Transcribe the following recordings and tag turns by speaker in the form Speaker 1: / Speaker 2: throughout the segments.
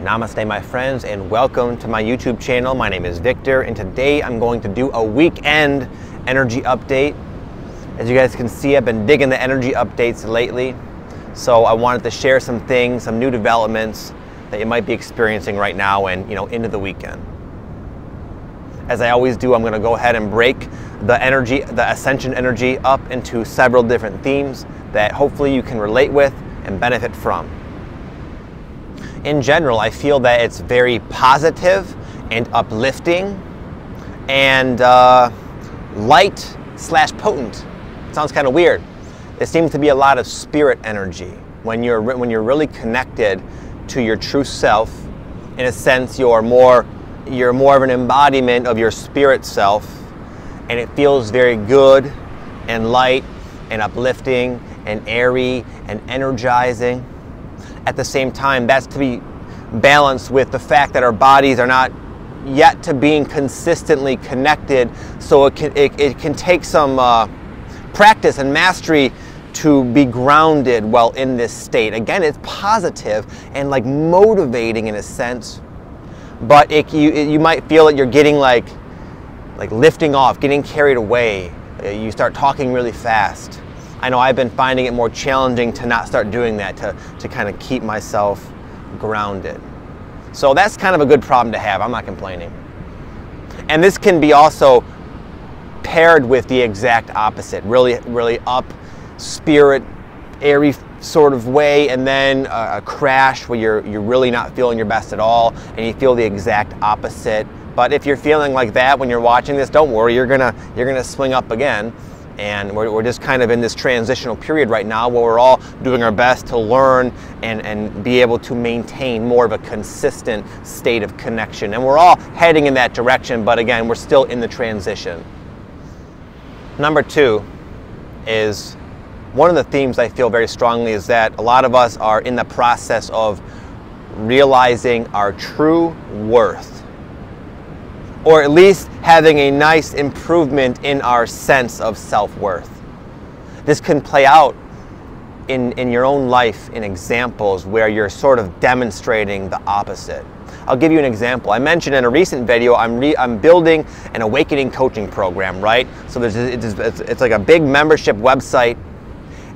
Speaker 1: Namaste, my friends, and welcome to my YouTube channel. My name is Victor, and today I'm going to do a weekend energy update. As you guys can see, I've been digging the energy updates lately, so I wanted to share some things, some new developments that you might be experiencing right now and into the weekend. As I always do, I'm going to go ahead and break the Ascension energy up into several different themes that hopefully you can relate with and benefit from. In general, I feel that it's very positive and uplifting and light/potent. It sounds kind of weird. There seems to be a lot of spirit energy when you're really connected to your true self. In a sense, you're more of an embodiment of your spirit self, and it feels very good and light and uplifting and airy and energizing. At the same time, that's to be balanced with the fact that our bodies are not yet to being consistently connected, so it can take some practice and mastery to be grounded while in this state. Again, it's positive and like motivating in a sense, but you might feel that you're getting like lifting off, getting carried away. You start talking really fast. I know I've been finding it more challenging to not start doing that, to kind of keep myself grounded. So that's kind of a good problem to have. I'm not complaining. And this can be also paired with the exact opposite, really up spirit, airy sort of way, and then a crash where you're really not feeling your best at all, and you feel the exact opposite. But if you're feeling like that when you're watching this, don't worry, you're gonna swing up again. And we're just kind of in this transitional period right now where we're all doing our best to learn and be able to maintain more of a consistent state of connection. And we're all heading in that direction, but again, we're still in the transition. Number two is, one of the themes I feel very strongly is that a lot of us are in the process of realizing our true worth, or at least having a nice improvement in our sense of self-worth. This can play out in your own life in examples where you're sort of demonstrating the opposite. I'll give you an example. I mentioned in a recent video, I'm building an awakening coaching program, right? So it's like a big membership website,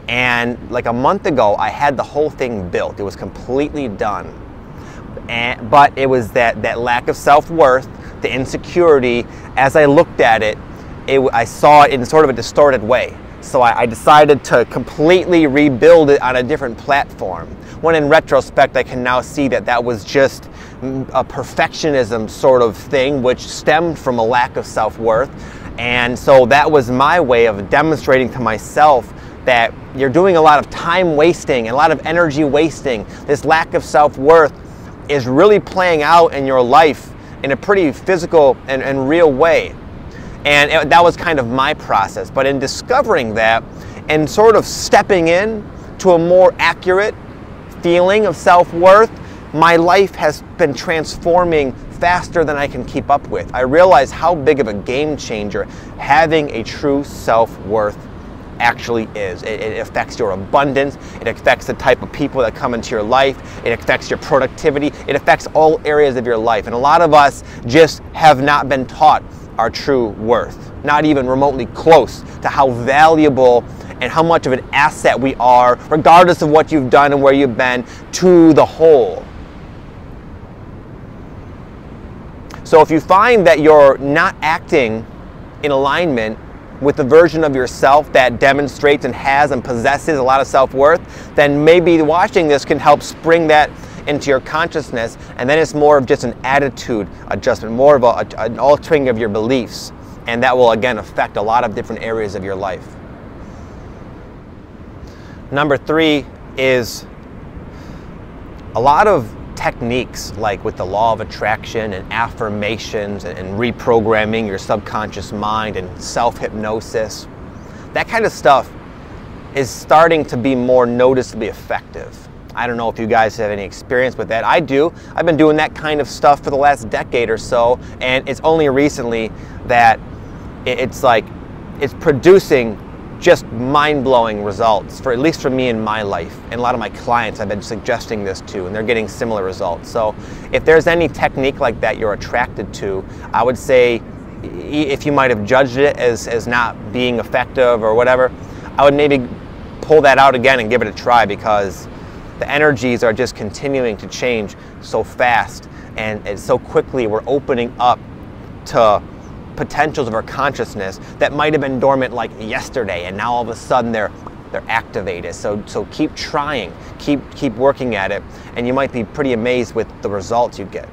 Speaker 1: and like a month ago, I had the whole thing built. It was completely done. But it was that lack of self-worth, the insecurity. As I looked at it, I saw it in sort of a distorted way. So I decided to completely rebuild it on a different platform. When in retrospect, I can now see that was just a perfectionism sort of thing, which stemmed from a lack of self-worth. And so that was my way of demonstrating to myself that you're doing a lot of time wasting and a lot of energy wasting. This lack of self-worth is really playing out in your life in a pretty physical and real way. And that was kind of my process. But in discovering that and sort of stepping in to a more accurate feeling of self-worth, my life has been transforming faster than I can keep up with. I realize how big of a game changer having a true self-worth actually is. It affects your abundance, it affects the type of people that come into your life, it affects your productivity, it affects all areas of your life. And a lot of us just have not been taught our true worth, not even remotely close to how valuable and how much of an asset we are, regardless of what you've done and where you've been, to the whole. So if you find that you're not acting in alignment with the version of yourself that demonstrates and has and possesses a lot of self-worth, then maybe watching this can help spring that into your consciousness, and then it's more of just an attitude adjustment, more of an altering of your beliefs, and that will again affect a lot of different areas of your life. Number three is a lot of techniques like with the law of attraction and affirmations and reprogramming your subconscious mind and self-hypnosis. That kind of stuff is starting to be more noticeably effective. I don't know if you guys have any experience with that. I do. I've been doing that kind of stuff for the last decade or so, and it's only recently that it's producing just mind-blowing results, for at least for me in my life. And a lot of my clients I've been suggesting this to, and they're getting similar results. So if there's any technique like that you're attracted to, I would say, if you might have judged it as not being effective or whatever, I would maybe pull that out again and give it a try, because the energies are just continuing to change so fast, and so quickly we're opening up to potentials of our consciousness that might have been dormant like yesterday, and now all of a sudden they're activated. So keep trying, keep working at it, and you might be pretty amazed with the results you get.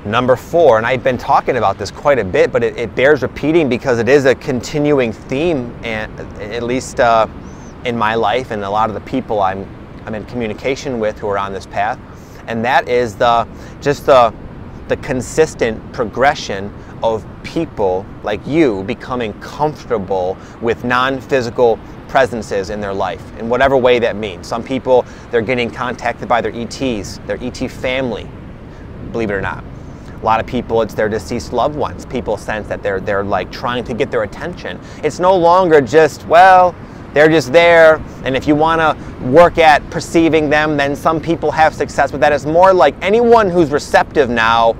Speaker 1: Number 4, and I've been talking about this quite a bit, but it bears repeating because it is a continuing theme, and at least in my life and a lot of the people I'm in communication with who are on this path, and that is the consistent progression of people like you becoming comfortable with non-physical presences in their life, in whatever way that means. Some people, they're getting contacted by their ETs, their ET family, believe it or not. A lot of people, it's their deceased loved ones. People sense that they're like trying to get their attention. It's no longer just, well, they're just there, and if you want to work at perceiving them, then some people have success with that. It's more like anyone who's receptive now,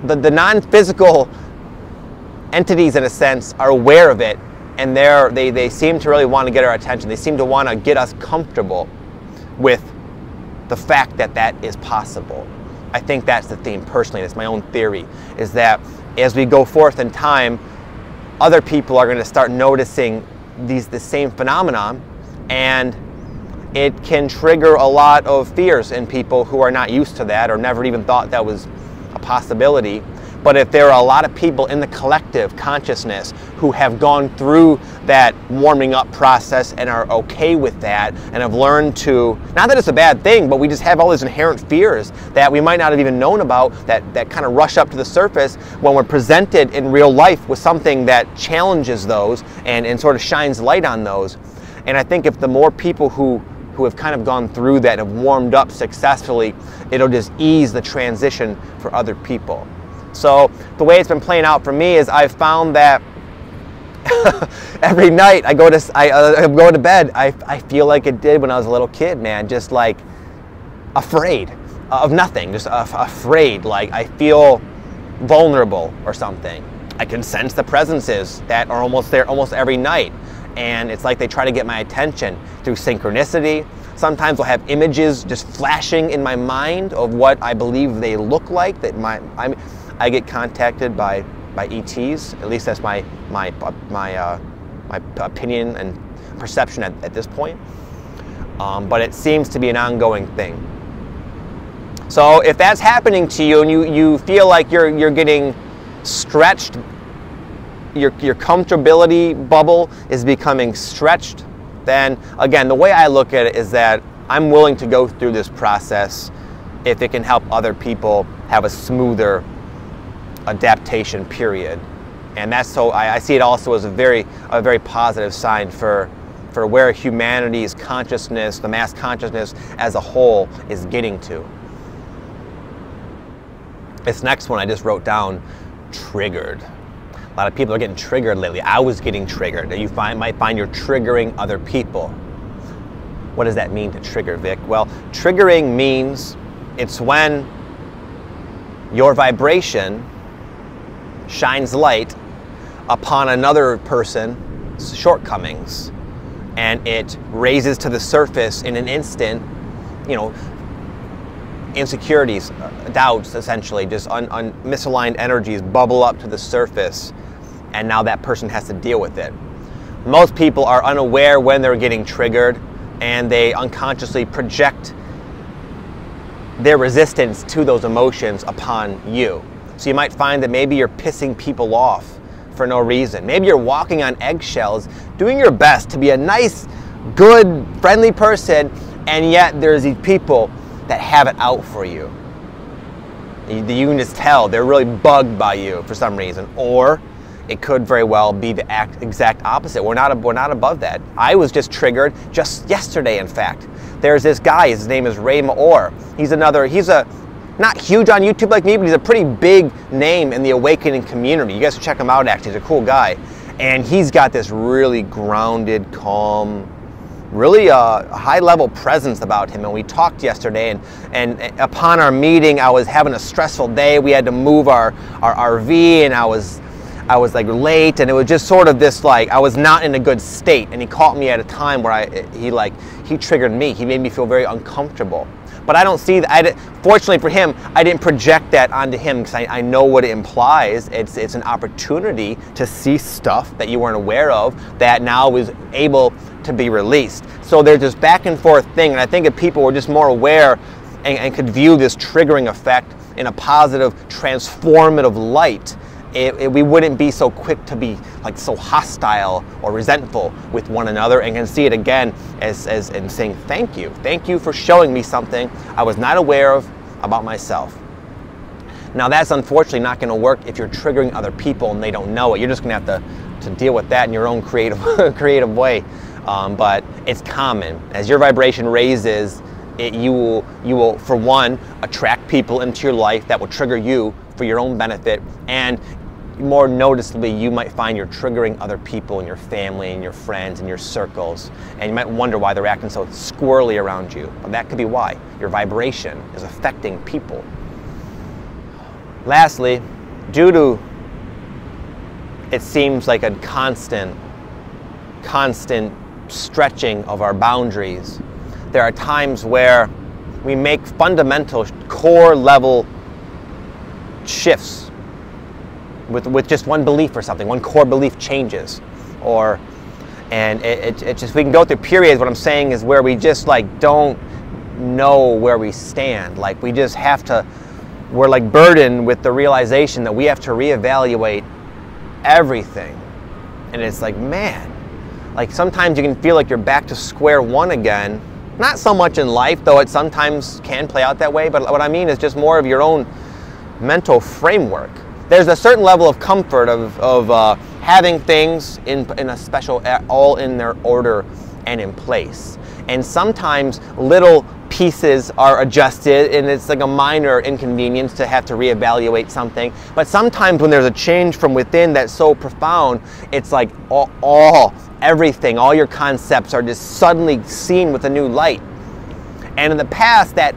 Speaker 1: the non-physical entities, in a sense, are aware of it, and they seem to really want to get our attention. They seem to want to get us comfortable with the fact that that is possible. I think that's the theme personally. It's my own theory, is that as we go forth in time, other people are going to start noticing the same phenomenon, and it can trigger a lot of fears in people who are not used to that or never even thought that was a possibility. But if there are a lot of people in the collective consciousness who have gone through that warming up process and are okay with that and have learned to, not that it's a bad thing, but we just have all these inherent fears that we might not have even known about that kind of rush up to the surface when we're presented in real life with something that challenges those and sort of shines light on those. And I think if the more people who have kind of gone through that and have warmed up successfully, it'll just ease the transition for other people. So the way it's been playing out for me is I've found that every night I go to bed, I feel like it did when I was a little kid, man, just like afraid of nothing, just afraid, like I feel vulnerable or something. I can sense the presences that are almost there almost every night, and it's like they try to get my attention through synchronicity. Sometimes I'll have images just flashing in my mind of what I believe they look like, that I get contacted by ETs. At least that's my opinion and perception at this point. But it seems to be an ongoing thing. So if that's happening to you and you feel like you're getting stretched, your comfortability bubble is becoming stretched, then again, the way I look at it is that I'm willing to go through this process if it can help other people have a smoother adaptation period. And that's, so I see it also as a very positive sign for where humanity's consciousness, the mass consciousness as a whole, is getting to. This next one I just wrote down, triggered. A lot of people are getting triggered lately. I was getting triggered. You might find you're triggering other people. What does that mean to trigger, Vic? Well, triggering means it's when your vibration shines light upon another person's shortcomings, and it raises to the surface in an instant, insecurities, doubts, essentially, just misaligned energies bubble up to the surface, and now that person has to deal with it. Most people are unaware when they're getting triggered, and they unconsciously project their resistance to those emotions upon you. So you might find that maybe you're pissing people off for no reason. Maybe you're walking on eggshells, doing your best to be a nice, good, friendly person, and yet there's these people that have it out for you. You can just tell they're really bugged by you for some reason. Or it could very well be the exact opposite. We're not above that. I was just triggered just yesterday, in fact. There's this guy, his name is Ray Maor. He's not huge on YouTube like me, but he's a pretty big name in the awakening community. You guys should check him out, actually. He's a cool guy. And he's got this really grounded, calm, really high level presence about him. And we talked yesterday, and upon our meeting, I was having a stressful day. We had to move our RV, and I was like late, and it was just sort of this, like, I was not in a good state. And he caught me at a time where he triggered me. He made me feel very uncomfortable. But I don't see that. Fortunately for him, I didn't project that onto him, because I know what it implies. It's an opportunity to see stuff that you weren't aware of that now is able to be released. So there's this back and forth thing, and I think if people were just more aware and could view this triggering effect in a positive, transformative light, we wouldn't be so quick to be like so hostile or resentful with one another, and can see it again as in saying thank you for showing me something I was not aware of about myself. Now that's unfortunately not going to work if you're triggering other people and they don't know it. You're just going to have to deal with that in your own creative way. But it's common. As your vibration raises, you will, for one, attract people into your life that will trigger you for your own benefit, and more noticeably, you might find you're triggering other people in your family and your friends and your circles, and you might wonder why they're acting so squirrely around you. Well, that could be why. Your vibration is affecting people. Lastly, due to it seems like a constant stretching of our boundaries, there are times where we make fundamental core level shifts with just one belief or something. One core belief changes, and it just, we can go through periods. What I'm saying is where we just like don't know where we stand. Like we just have to, we're like burdened with the realization that we have to reevaluate everything. And it's like, man, like sometimes you can feel like you're back to square one again. Not so much in life, though it sometimes can play out that way, but what I mean is just more of your own mental framework. There's a certain level of comfort of having things in a special, all in their order and in place. And sometimes little pieces are adjusted, and it's like a minor inconvenience to have to reevaluate something. But sometimes when there's a change from within that's so profound, it's like everything, all your concepts are just suddenly seen with a new light. And in the past, that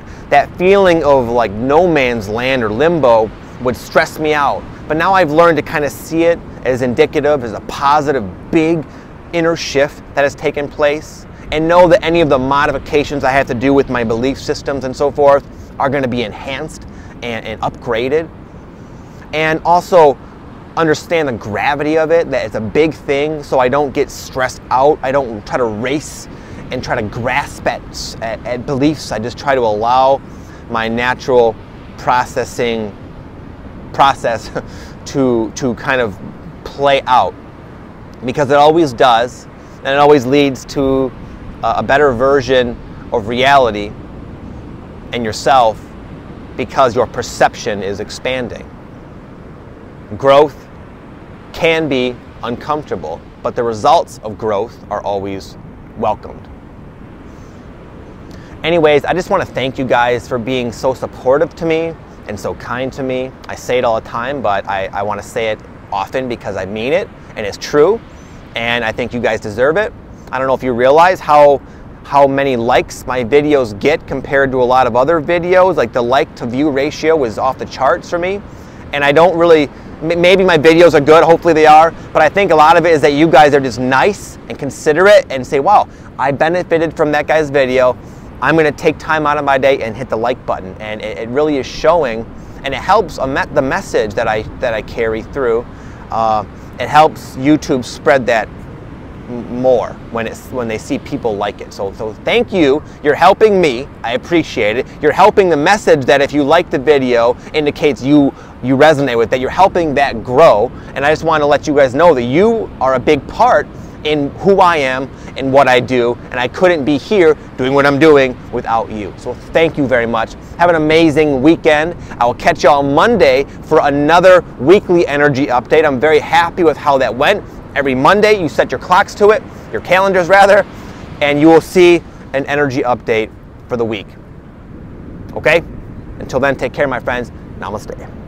Speaker 1: feeling of like no man's land or limbo would stress me out. But now I've learned to kind of see it as indicative, as a positive, big inner shift that has taken place, and know that any of the modifications I have to do with my belief systems and so forth are going to be enhanced and upgraded. And also understand the gravity of it, that it's a big thing, so I don't get stressed out. I don't try to race and try to grasp at beliefs. I just try to allow my natural process to kind of play out, because it always does, and it always leads to a better version of reality and yourself, because your perception is expanding. Growth can be uncomfortable, but the results of growth are always welcomed. Anyways, I just want to thank you guys for being so supportive to me and so kind to me. I say it all the time, but I want to say it often because I mean it, and it's true, and I think you guys deserve it. I don't know if you realize how many likes my videos get compared to a lot of other videos. Like the like to view ratio is off the charts for me, and I don't really, maybe my videos are good, hopefully they are, but I think a lot of it is that you guys are just nice and considerate and say, wow, I benefited from that guy's video. I'm going to take time out of my day and hit the like button, and it really is showing, and it helps the message that I carry through. It helps YouTube spread that more when they see people like it. So thank you. You're helping me. I appreciate it. You're helping the message that if you like the video indicates you resonate with that. You're helping that grow, and I just want to let you guys know that you are a big part in who I am and what I do, and I couldn't be here doing what I'm doing without you. So thank you very much. Have an amazing weekend. I will catch you on Monday for another weekly energy update. I'm very happy with how that went. Every Monday you set your clocks to it, your calendars rather, and you will see an energy update for the week. Okay? Until then, take care, my friends. Namaste.